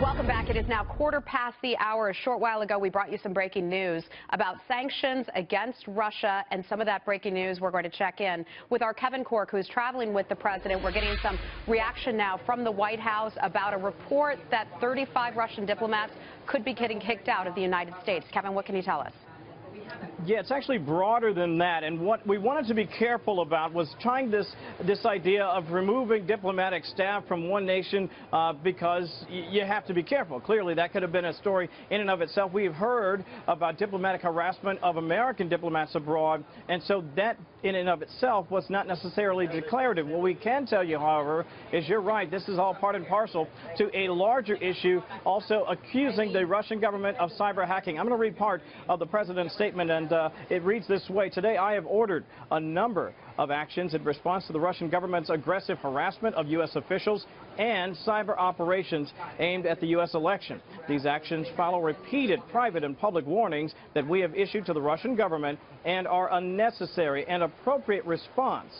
Welcome back. It is now quarter past the hour. A short while ago, we brought you some breaking news about sanctions against Russia, and some of that breaking news we're going to check in with our Kevin Corke, who's traveling with the president. We're getting some reaction now from the White House about a report that 35 Russian diplomats could be getting kicked out of the United States. Kevin, what can you tell us? Yeah, it's actually broader than that, and what we wanted to be careful about was trying this idea of removing diplomatic staff from one nation because you have to be careful. Clearly, that could have been a story in and of itself. We have heard about diplomatic harassment of American diplomats abroad, and so that in and of itself was not necessarily declarative. What we can tell you, however, is you're right. This is all part and parcel to a larger issue, also accusing the Russian government of cyber hacking. I'm going to read part of the president's statement, and it reads this way. Today, I have ordered a number of actions in response to the Russian government's aggressive harassment of U.S. officials and cyber operations aimed at the U.S. election. These actions follow repeated private and public warnings that we have issued to the Russian government and are unnecessary and appropriate response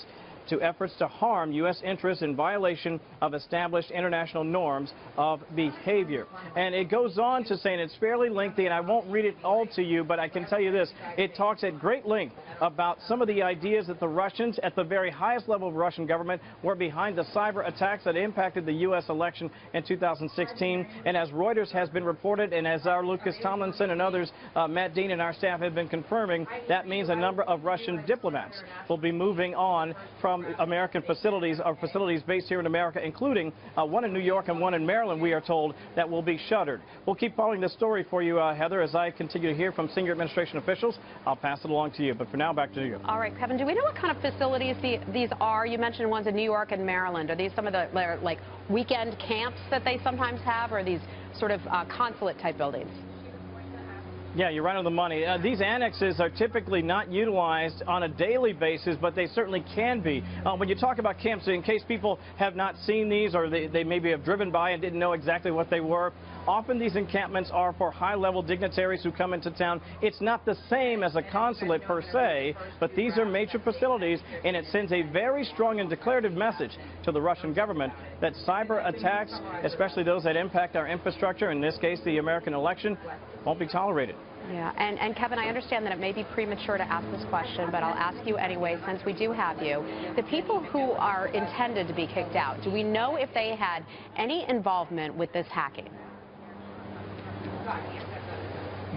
to efforts to harm U.S. interests in violation of established international norms of behavior. And it goes on to say, and it's fairly lengthy, and I won't read it all to you, but I can tell you this. It talks at great length about some of the ideas that the Russians, at the very highest level of Russian government, were behind the cyber attacks that impacted the U.S. election in 2016. And as Reuters has been reported, and as our Lucas Tomlinson and others, Matt Dean and our staff have been confirming, that means a number of Russian diplomats will be moving on from American facilities, or facilities based here in America, including one in New York and one in Maryland, we are told, that will be shuttered. We'll keep following this story for you, Heather, as I continue to hear from senior administration officials. I'll pass it along to you. But for now, back to you. All right, Kevin, do we know what kind of facilities these are? You mentioned ones in New York and Maryland. Are these some of the like weekend camps that they sometimes have, or are these sort of consulate-type buildings? Yeah, you're right on the money. These annexes are typically not utilized on a daily basis, but they certainly can be. When you talk about camps, in case people have not seen these, or they maybe have driven by and didn't know exactly what they were, often these encampments are for high-level dignitaries who come into town. It's not the same as a consulate per se, but these are major facilities, and it sends a very strong and declarative message to the Russian government that cyber attacks, especially those that impact our infrastructure, in this case the American election, won't be tolerated. Yeah, and Kevin, I understand that it may be premature to ask this question, but I'll ask you anyway since we do have you. The people who are intended to be kicked out, do we know if they had any involvement with this hacking?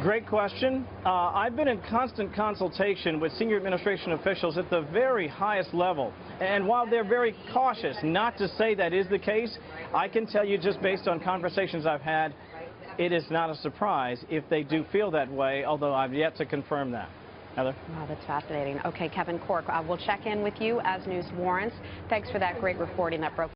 Great question. I've been in constant consultation with senior administration officials at the very highest level. And while they're very cautious not to say that is the case, I can tell you just based on conversations I've had, it is not a surprise if they do feel that way, although I've yet to confirm that. Heather? Wow, that's fascinating. Okay, Kevin Corke, we'll check in with you as news warrants. Thanks for that great reporting that broke.